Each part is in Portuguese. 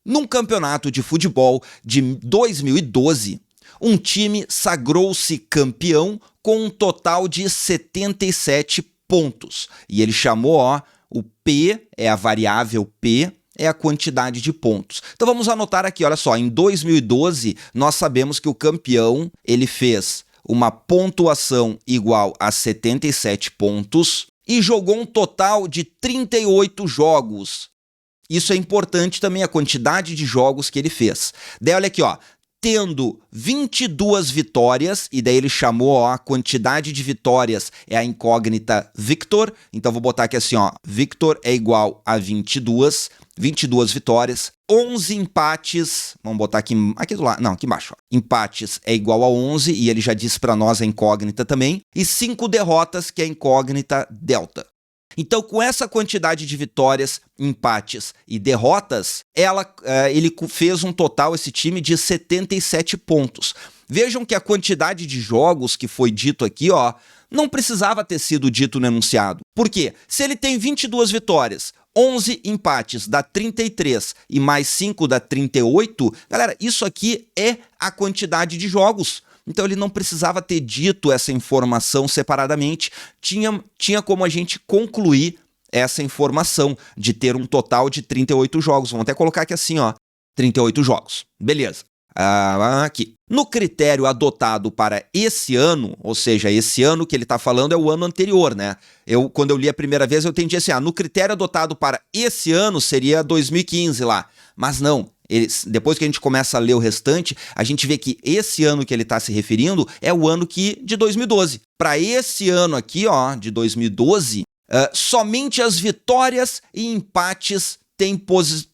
Num campeonato de futebol de 2012, um time sagrou-se campeão com um total de 77 pontos. E ele chamou, o P, é a variável P, é a quantidade de pontos. Então vamos anotar aqui, olha só, em 2012 nós sabemos que o campeão, ele fez uma pontuação igual a 77 pontos e jogou um total de 38 jogos. Isso é importante também, a quantidade de jogos que ele fez. Daí olha aqui, tendo 22 vitórias, e daí ele chamou, a quantidade de vitórias é a incógnita Victor, então vou botar aqui assim, Victor é igual a 22 vitórias, 11 empates, vamos botar aqui do lado, não, aqui embaixo, empates é igual a 11, e ele já disse para nós a incógnita também, e 5 derrotas, que é a incógnita delta. Então, com essa quantidade de vitórias, empates e derrotas, ele fez um total, esse time, de 77 pontos. Vejam que a quantidade de jogos que foi dito aqui, não precisava ter sido dito no enunciado. Por quê? Se ele tem 22 vitórias, 11 empates dá 33 e mais 5 dá 38, galera, isso aqui é a quantidade de jogos. Então ele não precisava ter dito essa informação separadamente, tinha como a gente concluir essa informação de ter um total de 38 jogos. Vamos até colocar aqui assim, 38 jogos. Beleza. Aqui. No critério adotado para esse ano, ou seja, esse ano que ele está falando é o ano anterior, né? Quando eu li a primeira vez, eu entendi assim, no critério adotado para esse ano seria 2015 lá. Mas não. Depois que a gente começa a ler o restante, a gente vê que esse ano que ele está se referindo é o ano de 2012. Para esse ano aqui, de 2012, somente as vitórias e empates têm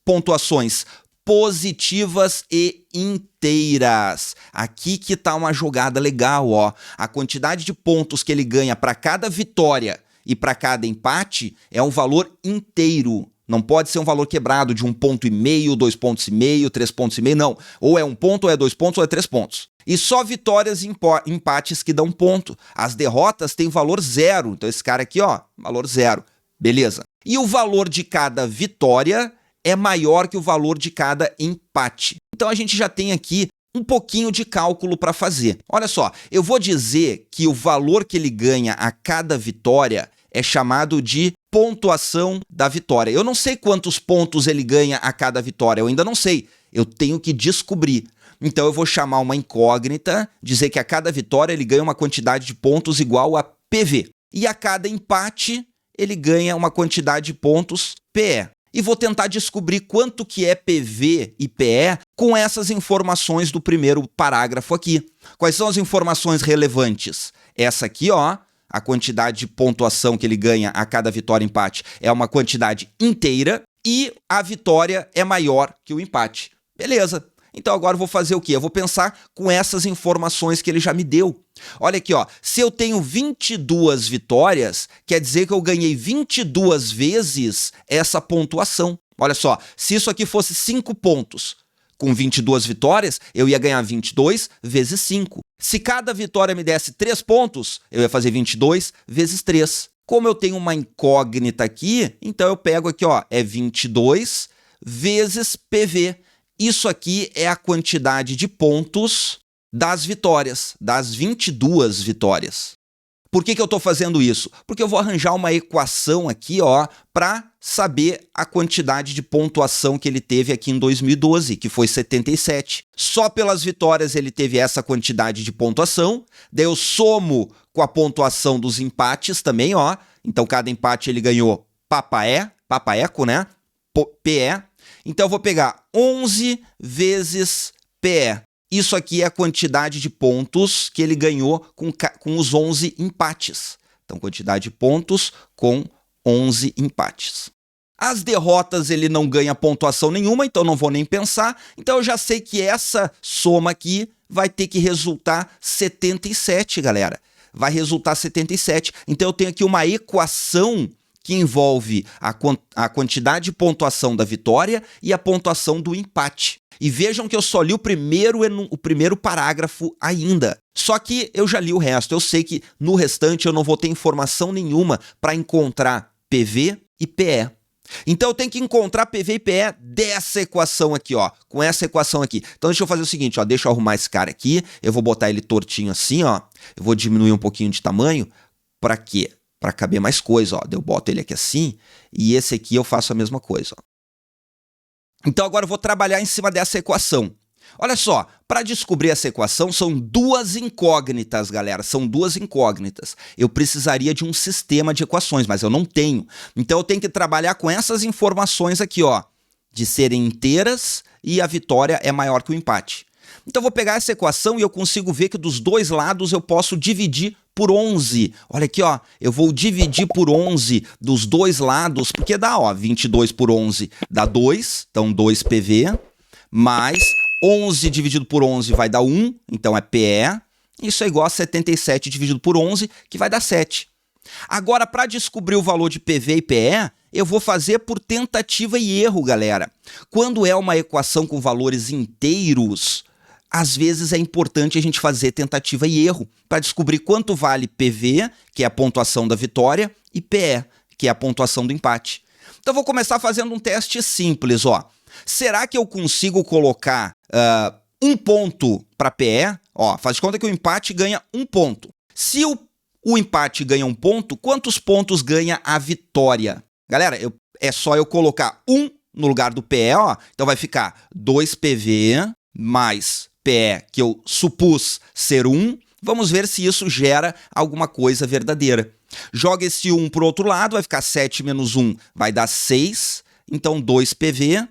pontuações positivas e inteiras. Aqui que está uma jogada legal, A quantidade de pontos que ele ganha para cada vitória e para cada empate é um valor inteiro. Não pode ser um valor quebrado de 1,5 ponto, 2,5 pontos, 3,5 pontos, não. Ou é 1 ponto, ou é 2 pontos, ou é 3 pontos. E só vitórias e empates que dão ponto. As derrotas têm valor 0. Então esse cara aqui, valor 0. Beleza. E o valor de cada vitória é maior que o valor de cada empate. Então a gente já tem aqui um pouquinho de cálculo para fazer. Olha só, eu vou dizer que o valor que ele ganha a cada vitória é chamado de pontuação da vitória. Eu não sei quantos pontos ele ganha a cada vitória, eu ainda não sei. Eu tenho que descobrir. Então eu vou chamar uma incógnita, dizer que a cada vitória ele ganha uma quantidade de pontos igual a PV. E a cada empate ele ganha uma quantidade de pontos PE. E vou tentar descobrir quanto que é PV e PE com essas informações do primeiro parágrafo aqui. Quais são as informações relevantes? Essa aqui, a quantidade de pontuação que ele ganha a cada vitória e empate é uma quantidade inteira e a vitória é maior que o empate. Beleza. Então agora eu vou fazer o quê? Eu vou pensar com essas informações que ele já me deu. Olha aqui, se eu tenho 22 vitórias, quer dizer que eu ganhei 22 vezes essa pontuação. Olha só, se isso aqui fosse 5 pontos, com 22 vitórias, eu ia ganhar 22 vezes 5. Se cada vitória me desse 3 pontos, eu ia fazer 22 vezes 3. Como eu tenho uma incógnita aqui, então eu pego aqui, é 22 vezes PV. Isso aqui é a quantidade de pontos das vitórias, das 22 vitórias. Por que eu estou fazendo isso? Porque eu vou arranjar uma equação aqui, para saber a quantidade de pontuação que ele teve aqui em 2012, que foi 77. Só pelas vitórias ele teve essa quantidade de pontuação, daí eu somo com a pontuação dos empates também, Então cada empate ele ganhou papaeco, né? PE. Então eu vou pegar 11 vezes PE. Isso aqui é a quantidade de pontos que ele ganhou com os 11 empates. Então, quantidade de pontos com 11 empates. As derrotas ele não ganha pontuação nenhuma, então não vou nem pensar. Então eu já sei que essa soma aqui vai ter que resultar 77, galera. Vai resultar 77. Então eu tenho aqui uma equação que envolve a quantidade de pontuação da vitória e a pontuação do empate. E vejam que eu só li o primeiro parágrafo ainda. Só que eu já li o resto. Eu sei que no restante eu não vou ter informação nenhuma para encontrar PV e PE. Então eu tenho que encontrar PV e PE dessa equação aqui, ó, com essa equação aqui. Então deixa eu fazer o seguinte, ó, deixa eu arrumar esse cara aqui, eu vou botar ele tortinho assim, ó, eu vou diminuir um pouquinho de tamanho, pra quê? Pra caber mais coisa, ó, eu boto ele aqui assim, e esse aqui eu faço a mesma coisa, ó. Então agora eu vou trabalhar em cima dessa equação. Olha só, para descobrir essa equação são duas incógnitas, galera, são duas incógnitas. Eu precisaria de um sistema de equações, mas eu não tenho. Então eu tenho que trabalhar com essas informações aqui, ó, de serem inteiras e a vitória é maior que o empate. Então eu vou pegar essa equação e eu consigo ver que dos dois lados eu posso dividir por 11. Olha aqui, ó, eu vou dividir por 11 dos dois lados, porque dá, ó, 22 por 11 dá 2, então 2 PV, mais 11 dividido por 11 vai dar 1, então é PE. Isso é igual a 77 dividido por 11, que vai dar 7. Agora, para descobrir o valor de PV e PE, eu vou fazer por tentativa e erro, galera. Quando é uma equação com valores inteiros, às vezes é importante a gente fazer tentativa e erro para descobrir quanto vale PV, que é a pontuação da vitória, e PE, que é a pontuação do empate. Então, eu vou começar fazendo um teste simples, ó. Será que eu consigo colocar um ponto para PE? Ó, faz de conta que o empate ganha um ponto. Se o empate ganha um ponto, quantos pontos ganha a vitória? Galera, é só eu colocar 1 no lugar do PE, ó. Então vai ficar 2 PV mais PE, que eu supus ser 1. Vamos ver se isso gera alguma coisa verdadeira. Joga esse 1 para o outro lado, vai ficar 7 menos 1, vai dar 6. Então 2 PV.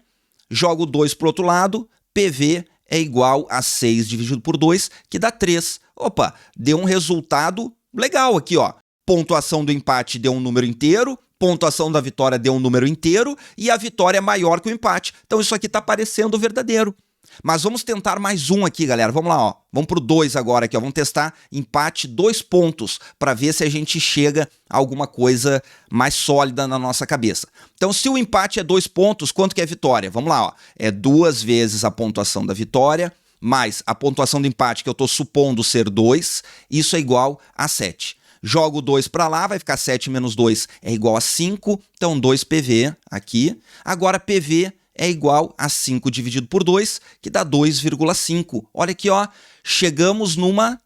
Jogo 2 para o outro lado, PV é igual a 6 dividido por 2, que dá 3. Opa, deu um resultado legal aqui, ó. Pontuação do empate deu um número inteiro, pontuação da vitória deu um número inteiro e a vitória é maior que o empate. Então isso aqui está parecendo verdadeiro. Mas vamos tentar mais um aqui, galera. Vamos lá, ó. Vamos pro 2 agora aqui, ó. Vamos testar empate 2 pontos para ver se a gente chega a alguma coisa mais sólida na nossa cabeça. Então, se o empate é 2 pontos, quanto que é vitória? Vamos lá, ó. É 2 vezes a pontuação da vitória mais a pontuação do empate, que eu estou supondo ser 2. Isso é igual a 7. Jogo 2 para lá, vai ficar 7 menos 2 é igual a 5. Então, 2 PV aqui. Agora, PV é igual a 5 dividido por 2, que dá 2,5. Olha aqui, ó, chegamos numa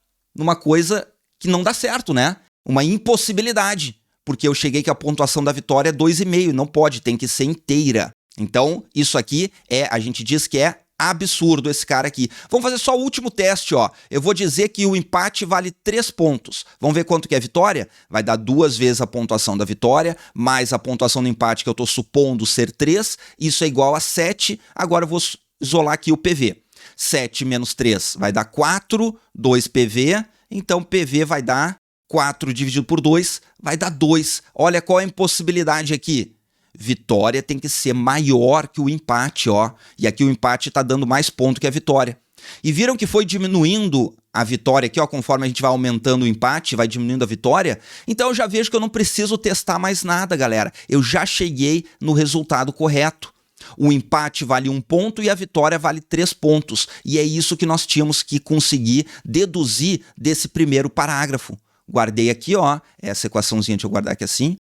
coisa que não dá certo, né? Uma impossibilidade, porque eu cheguei que a pontuação da vitória é 2,5, não pode, tem que ser inteira. Então, isso aqui a gente diz que é absurdo esse cara aqui. Vamos fazer só o último teste, ó. Eu vou dizer que o empate vale 3 pontos. Vamos ver quanto que é a vitória? Vai dar 2 vezes a pontuação da vitória, mais a pontuação do empate, que eu estou supondo ser 3. Isso é igual a 7. Agora eu vou isolar aqui o PV. 7 menos 3 vai dar 4, 2 PV. Então PV vai dar 4 dividido por 2, vai dar 2. Olha qual é a impossibilidade aqui. Vitória tem que ser maior que o empate, ó. E aqui o empate está dando mais ponto que a vitória. E viram que foi diminuindo a vitória aqui, ó, conforme a gente vai aumentando o empate, vai diminuindo a vitória? Então eu já vejo que eu não preciso testar mais nada, galera. Eu já cheguei no resultado correto. O empate vale 1 ponto e a vitória vale 3 pontos. E é isso que nós tínhamos que conseguir deduzir desse primeiro parágrafo. Guardei aqui, ó, essa equaçãozinha, deixa eu guardar aqui assim.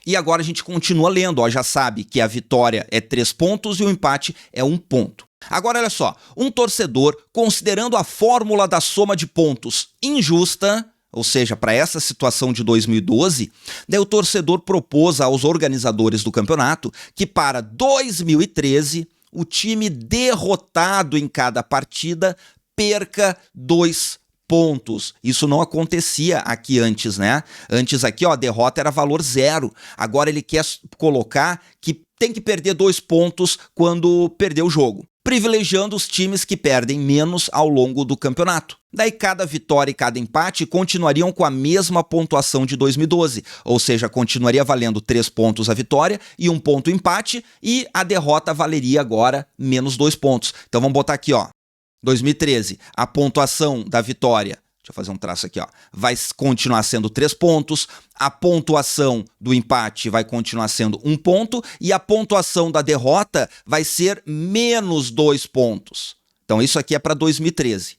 E agora a gente continua lendo, ó, já sabe que a vitória é 3 pontos e o empate é 1 ponto. Agora olha só, um torcedor, considerando a fórmula da soma de pontos injusta, ou seja, para essa situação de 2012, daí o torcedor propôs aos organizadores do campeonato que para 2013 o time derrotado em cada partida perca 2 pontos. Isso não acontecia aqui antes, né? Antes aqui, ó, a derrota era valor 0. Agora ele quer colocar que tem que perder 2 pontos quando perder o jogo, privilegiando os times que perdem menos ao longo do campeonato. Daí cada vitória e cada empate continuariam com a mesma pontuação de 2012, ou seja, continuaria valendo 3 pontos a vitória e 1 ponto o empate, e a derrota valeria agora menos 2 pontos. Então vamos botar aqui, ó, 2013, a pontuação da vitória, deixa eu fazer um traço aqui, ó, vai continuar sendo 3 pontos, a pontuação do empate vai continuar sendo 1 ponto e a pontuação da derrota vai ser menos 2 pontos. Então isso aqui é para 2013.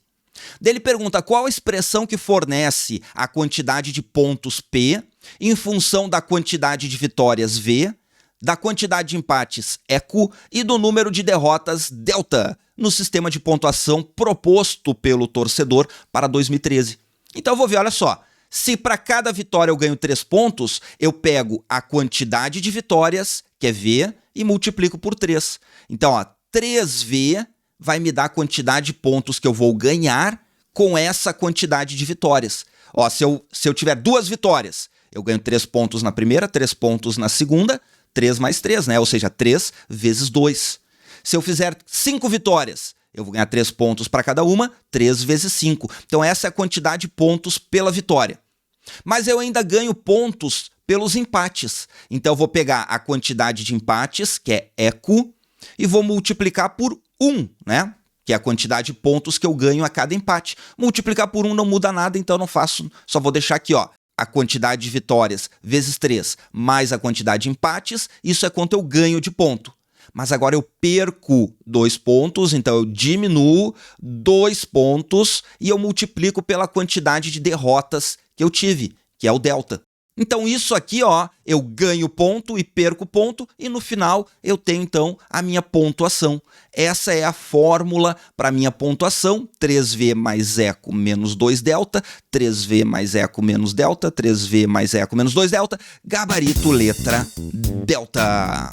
Daí ele pergunta qual a expressão que fornece a quantidade de pontos P em função da quantidade de vitórias V da quantidade de empates eco e do número de derrotas delta no sistema de pontuação proposto pelo torcedor para 2013. Então eu vou ver, olha só, se para cada vitória eu ganho 3 pontos, eu pego a quantidade de vitórias, que é V, e multiplico por 3. Então, ó, 3V vai me dar a quantidade de pontos que eu vou ganhar com essa quantidade de vitórias. Ó, se eu tiver 2 vitórias, eu ganho 3 pontos na primeira, 3 pontos na segunda, 3 mais 3, né? Ou seja, 3 vezes 2. Se eu fizer 5 vitórias, eu vou ganhar 3 pontos para cada uma, 3 vezes 5. Então essa é a quantidade de pontos pela vitória. Mas eu ainda ganho pontos pelos empates. Então eu vou pegar a quantidade de empates, que é eco, e vou multiplicar por 1, né? Que é a quantidade de pontos que eu ganho a cada empate. Multiplicar por 1 não muda nada, então eu não faço, só vou deixar aqui, ó, a quantidade de vitórias vezes 3 mais a quantidade de empates, isso é quanto eu ganho de ponto. Mas agora eu perco 2 pontos, então eu diminuo 2 pontos e eu multiplico pela quantidade de derrotas que eu tive, que é o delta. Então isso aqui, ó, eu ganho ponto e perco ponto e no final eu tenho então a minha pontuação. Essa é a fórmula para a minha pontuação, 3V mais eco menos 2 delta, 3V mais eco menos delta, 3V mais eco menos 2 delta, gabarito letra delta.